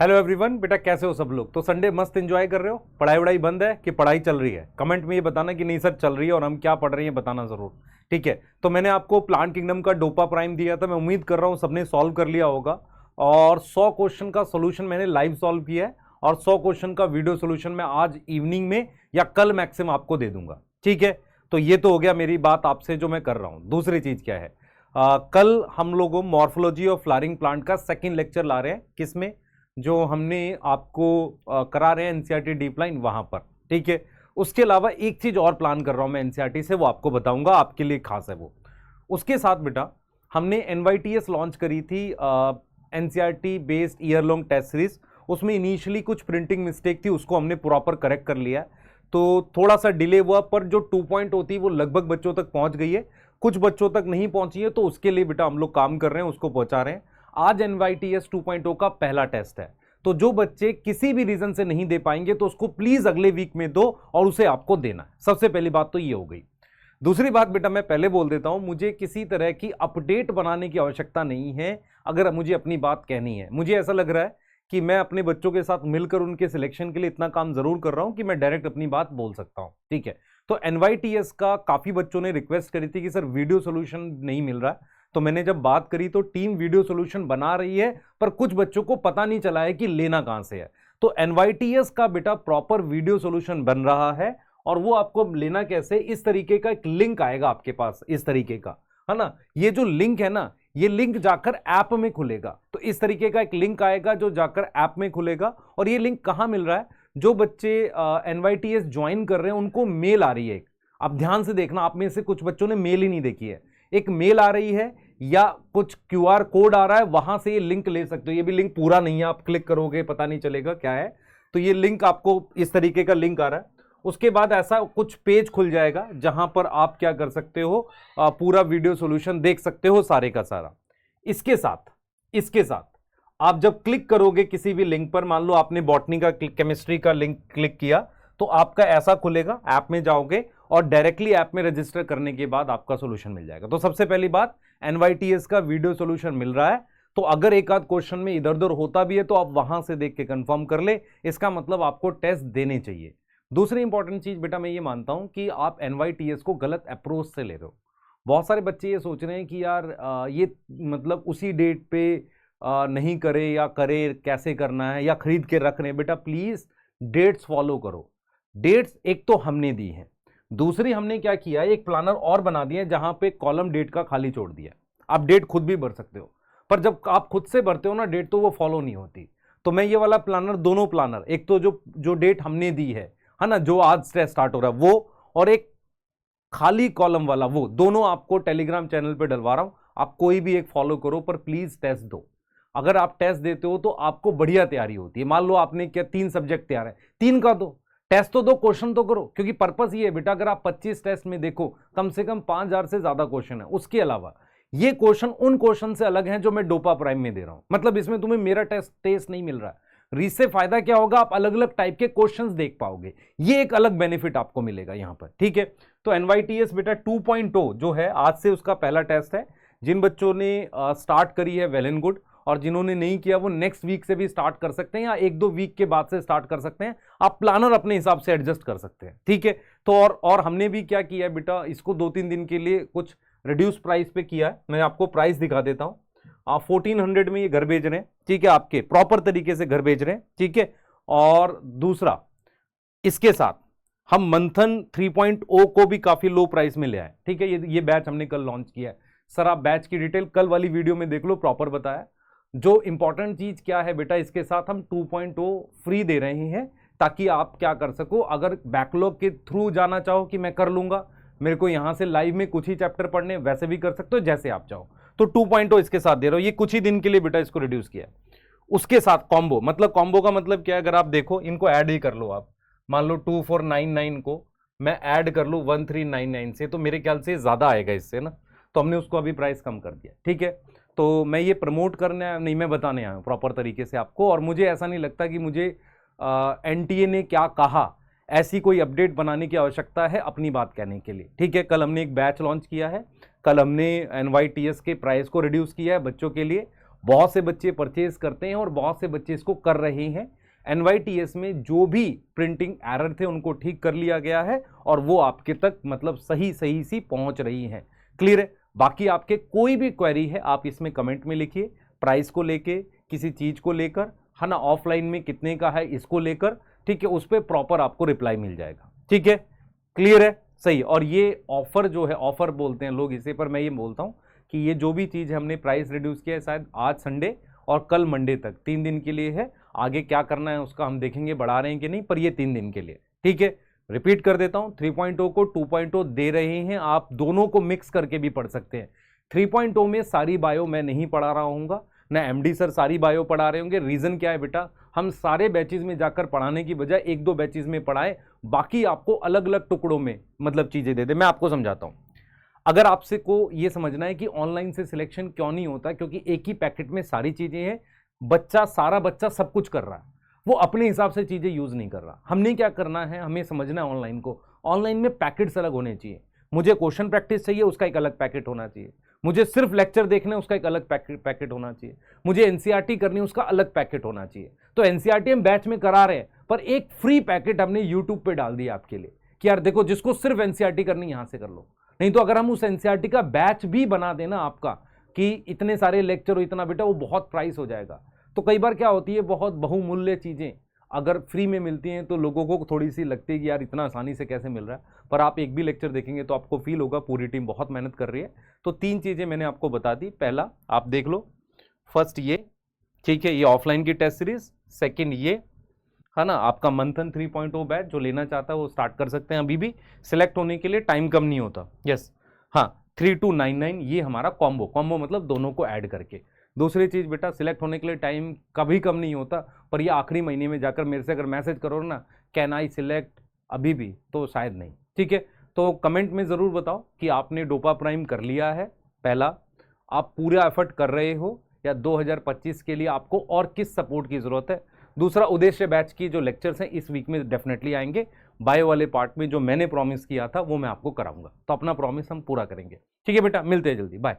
Hello everyone, बेटा कैसे हो सब लोग। तो संडे मस्त एंजॉय कर रहे हो, पढ़ाई वढ़ाई बंद है कि पढ़ाई चल रही है। कमेंट में ये बताना कि नहीं सर चल रही है, और हम क्या पढ़ रहे हैं बताना जरूर। ठीक है, तो मैंने आपको प्लांट किंगडम का डोपा प्राइम दिया था, मैं उम्मीद कर रहा हूँ सबने सॉल्व कर लिया होगा। और 100 क्वेश्चन का सोल्यूशन मैंने लाइव सॉल्व किया है, और 100 क्वेश्चन का वीडियो सोल्यूशन मैं आज इवनिंग में या कल मैक्सिमम आपको दे दूंगा। ठीक है, तो ये तो हो गया मेरी बात आपसे जो मैं कर रहा हूँ। दूसरी चीज क्या है, कल हम लोगों मॉर्फोलॉजी ऑफ फ्लावरिंग प्लांट का सेकेंड लेक्चर ला रहे हैं, किसमें जो हमने आपको करा रहे हैं एनसीईआरटी डीप लाइन वहां पर। ठीक है, उसके अलावा एक चीज और प्लान कर रहा हूं मैं एनसीईआरटी से, वो आपको बताऊंगा, आपके लिए खास है वो। उसके साथ बेटा हमने एनवाईटीएस लॉन्च करी थी, NCERT based year long test series. उसमें इनिशियली कुछ प्रिंटिंग मिस्टेक थी, उसको हमने प्रॉपर करेक्ट कर लिया। तो थोड़ा सा डिले हुआ, पर जो 2.0 थी वो लगभग बच्चों तक पहुंच गई है, कुछ बच्चों तक नहीं पहुंची है, तो उसके लिए बेटा हम लोग काम कर रहे हैं, उसको पहुंचा रहे हैं। आज एनवाईटीएस 2.0 का पहला टेस्ट है, तो जो बच्चे किसी भी रीजन से नहीं दे पाएंगे तो उसको प्लीज अगले वीक में दो, और उसे आपको देना है। सबसे पहली बात तो ये हो गई। दूसरी बात बेटा मैं पहले बोल देता हूं, मुझे किसी तरह की अपडेट बनाने की आवश्यकता नहीं है। अगर मुझे अपनी बात कहनी है, मुझे ऐसा लग रहा है कि मैं अपने बच्चों के साथ मिलकर उनके सिलेक्शन के लिए इतना काम जरूर कर रहा हूं कि मैं डायरेक्ट अपनी बात बोल सकता हूं। ठीक है, तो एनवाईटीएस का काफी बच्चों ने रिक्वेस्ट करी थी कि सर वीडियो सोल्यूशन नहीं मिल रहा, तो मैंने जब बात करी तो टीम वीडियो सोल्यूशन बना रही है, पर कुछ बच्चों को पता नहीं चला है कि लेना कहां से है। तो एनवाईटीएस का बेटा प्रॉपर वीडियो सोल्यूशन बन रहा है, और वो आपको लेना कैसे, इस तरीके का एक लिंक आएगा आपके पास, इस तरीके का, है ना। ये जो लिंक है ना, ये लिंक जाकर ऐप में खुलेगा। तो इस तरीके का एक लिंक आएगा जो जाकर ऐप में खुलेगा। और ये लिंक कहां मिल रहा है, जो बच्चे एनवाईटीएस ज्वाइन कर रहे हैं उनको मेल आ रही है। आप ध्यान से देखना, आप में से कुछ बच्चों ने मेल ही नहीं देखी है। एक मेल आ रही है या कुछ क्यूआर कोड आ रहा है, वहां से ये लिंक ले सकते हो। ये भी लिंक पूरा नहीं है, आप क्लिक करोगे पता नहीं चलेगा क्या है। तो ये लिंक आपको इस तरीके का लिंक आ रहा है। उसके बाद ऐसा कुछ पेज खुल जाएगा जहां पर आप क्या कर सकते हो, पूरा वीडियो सॉल्यूशन देख सकते हो सारे का सारा। इसके साथ आप जब क्लिक करोगे किसी भी लिंक पर, मान लो आपने बॉटनी का केमिस्ट्री का लिंक क्लिक किया, तो आपका ऐसा खुलेगा, ऐप में जाओगे और डायरेक्टली ऐप में रजिस्टर करने के बाद आपका सॉल्यूशन मिल जाएगा। तो सबसे पहली बात, एनवाईटीएस का वीडियो सॉल्यूशन मिल रहा है, तो अगर एक आध क्वेश्चन में इधर उधर होता भी है तो आप वहां से देख के कंफर्म कर ले, इसका मतलब आपको टेस्ट देने चाहिए। दूसरी इंपॉर्टेंट चीज बेटा मैं ये मानता हूं कि आप एनवाईटीएस को गलत अप्रोच से ले रहे हो। बहुत सारे बच्चे ये सोच रहे हैं कि यार ये मतलब उसी डेट पे नहीं करे, या करे कैसे करना है, या खरीद के रख रहे हैं। बेटा प्लीज डेट्स फॉलो करो। डेट्स एक तो हमने दी है, दूसरी हमने क्या किया है, एक प्लानर और बना दिया है जहां पे कॉलम डेट का खाली छोड़ दिया। आप डेट खुद भी भर सकते हो, पर जब आप खुद से भरते हो ना डेट, तो वो फॉलो नहीं होती। तो मैं ये वाला प्लानर, दोनों प्लानर, एक तो जो डेट हमने दी है ना, जो आज से स्टार्ट हो रहा है वो, और एक खाली कॉलम वाला, वो दोनों आपको टेलीग्राम चैनल पे डलवा रहा हूं। आप कोई भी एक फॉलो करो, पर प्लीज टेस्ट दो। अगर आप टेस्ट देते हो तो आपको बढ़िया तैयारी होती है। मान लो आपने क्या 3 सब्जेक्ट तैयार है, 3 का दो टेस्ट तो दो, क्वेश्चन तो करो, क्योंकि पर्पस ये है बेटा, अगर आप 25 टेस्ट में देखो कम से कम 5000 से ज्यादा क्वेश्चन है। उसके अलावा ये क्वेश्चन उन क्वेश्चन से अलग हैं जो मैं डोपा प्राइम में दे रहा हूं। मतलब इसमें तुम्हें मेरा टेस्ट नहीं मिल रहा है। रीच से फायदा क्या होगा, आप अलग अलग टाइप के क्वेश्चंस देख पाओगे, ये एक अलग बेनिफिट आपको मिलेगा यहां पर। ठीक है, तो एनवाईटीएस बेटा 2.0 जो है, आज से उसका पहला टेस्ट है। जिन बच्चों ने स्टार्ट करी है वेल एंड गुड, और जिन्होंने नहीं किया वो नेक्स्ट वीक से भी स्टार्ट कर सकते हैं, या 1-2 वीक के बाद से स्टार्ट कर सकते हैं। आप प्लानर अपने हिसाब से एडजस्ट कर सकते हैं। ठीक है, तो और हमने भी क्या किया है बेटा, इसको 2-3 दिन के लिए कुछ रिड्यूस प्राइस पे किया है। मैं आपको प्राइस दिखा देता हूं। आप 1400 में ये घर भेज रहे हैं, ठीक है, आपके प्रॉपर तरीके से घर भेज रहे हैं। ठीक है, और दूसरा इसके साथ हम मंथन 3.0 को भी काफी लो प्राइस में ले आए। ठीक है, ये बैच हमने कल लॉन्च किया है। सर आप बैच की डिटेल कल वाली वीडियो में देख लो, प्रॉपर बताया। जो इंपॉर्टेंट चीज क्या है बेटा, इसके साथ हम 2.0 फ्री दे रहे हैं, ताकि आप क्या कर सको, अगर बैकलॉग के थ्रू जाना चाहो कि मैं कर लूंगा, मेरे को यहां से लाइव में कुछ ही चैप्टर पढ़ने, वैसे भी कर सकते हो जैसे आप चाहो। तो 2.0 इसके साथ दे रहा हूं, ये कुछ ही दिन के लिए बेटा इसको रिड्यूस किया। उसके साथ कॉम्बो, मतलब कॉम्बो का मतलब क्या है, अगर आप देखो इनको ऐड ही कर लो आप, मान लो 2499 को मैं ऐड कर लूं 1399 से, तो मेरे ख्याल से ज्यादा आएगा इससे ना, तो हमने उसको अभी प्राइस कम कर दिया। ठीक है, तो मैं ये प्रमोट करने नहीं, मैं बताने आया हूँ प्रॉपर तरीके से आपको। और मुझे ऐसा नहीं लगता कि मुझे एनटीए ने क्या कहा ऐसी कोई अपडेट बनाने की आवश्यकता है अपनी बात कहने के लिए। ठीक है, कल हमने एक बैच लॉन्च किया है, कल हमने एनवाईटीएस के प्राइस को रिड्यूस किया है बच्चों के लिए, बहुत से बच्चे परचेज करते हैं और बहुत से बच्चे इसको कर रहे हैं। NYTS में जो भी प्रिंटिंग एरर थे उनको ठीक कर लिया गया है और वो आपके तक मतलब सही सी पहुंच रही हैं। क्लियर है? बाकी आपके कोई भी क्वेरी है आप इसमें कमेंट में लिखिए, प्राइस को लेके, किसी चीज को लेकर, है ना, ऑफलाइन में कितने का है इसको लेकर, ठीक है, उस पर प्रॉपर आपको रिप्लाई मिल जाएगा। ठीक है, क्लियर है? सही। और ये ऑफर जो है, ऑफर बोलते हैं लोग इसे, पर मैं ये बोलता हूं कि ये जो भी चीज हमने प्राइस रिड्यूस किया है शायद आज संडे और कल मंडे तक 3 दिन के लिए है। आगे क्या करना है उसका हम देखेंगे, बढ़ा रहे हैं कि नहीं, पर ये 3 दिन के लिए। ठीक है, रिपीट कर देता हूं, 3.0 को 2.0 दे रहे हैं, आप दोनों को मिक्स करके भी पढ़ सकते हैं। 3.0 में सारी बायो मैं नहीं पढ़ा रहा हूँगा, ना MD सर सारी बायो पढ़ा रहे होंगे। रीजन क्या है बेटा, हम सारे बैचेज में जाकर पढ़ाने की बजाय 1-2 बैचेज में पढ़ाए, बाकी आपको अलग अलग टुकड़ों में मतलब चीजें दे दे। मैं आपको समझाता हूं। अगर आपसे को ये समझना है कि ऑनलाइन से सिलेक्शन क्यों नहीं होता, क्योंकि एक ही पैकेट में सारी चीजें हैं, सारा बच्चा सब कुछ कर रहा है, वो अपने हिसाब से चीजें यूज नहीं कर रहा। हमने क्या करना है, हमें समझना है ऑनलाइन को। ऑनलाइन में पैकेट्स अलग होने चाहिए। मुझे क्वेश्चन प्रैक्टिस चाहिए, उसका एक अलग पैकेट होना चाहिए। मुझे सिर्फ लेक्चर देखने, उसका एक अलग पैकेट होना चाहिए। मुझे NCERT करनी, उसका अलग पैकेट होना चाहिए। तो NCERT हम बैच में करा रहे हैं, पर एक फ्री पैकेट हमने यूट्यूब पे डाल दिया आपके लिए कि यार देखो, जिसको सिर्फ NCERT करनी यहां से कर लो। नहीं तो अगर हम उस NCERT का बैच भी बना देना आपका कि इतने सारे लेक्चर हो इतना, बेटा वो बहुत प्राइस हो जाएगा। तो कई बार क्या होती है, बहुत बहुमूल्य चीजें अगर फ्री में मिलती हैं तो लोगों को थोड़ी सी लगती है कि यार इतना आसानी से कैसे मिल रहा है, पर आप एक भी लेक्चर देखेंगे तो आपको फील होगा पूरी टीम बहुत मेहनत कर रही है। तो 3 चीजें मैंने आपको बता दी। पहला आप देख लो, फर्स्ट ये, ठीक है, ये ऑफलाइन की टेस्ट सीरीज। सेकेंड ये, है ना, आपका मंथन 3.0 बैच जो लेना चाहता है वो स्टार्ट कर सकते हैं अभी भी। सिलेक्ट होने के लिए टाइम कम नहीं होता। यस, हाँ, 3299 ये हमारा कॉम्बो मतलब दोनों को ऐड करके। दूसरी चीज बेटा, सिलेक्ट होने के लिए टाइम कभी कम नहीं होता, पर ये आखिरी महीने में जाकर मेरे से अगर मैसेज करो ना, कैन आई सिलेक्ट अभी भी, तो शायद नहीं। ठीक है, तो कमेंट में जरूर बताओ कि आपने डोपा प्राइम कर लिया है। पहला, आप पूरा एफर्ट कर रहे हो, या 2025 के लिए आपको और किस सपोर्ट की जरूरत है। दूसरा, उद्देश्य बैच की जो लेक्चर्स हैं इस वीक में डेफिनेटली आएंगे। बायो वाले पार्ट में जो मैंने प्रॉमिस किया था वो मैं आपको कराऊंगा, तो अपना प्रॉमिस हम पूरा करेंगे। ठीक है बेटा, मिलते हैं जल्दी, बाय।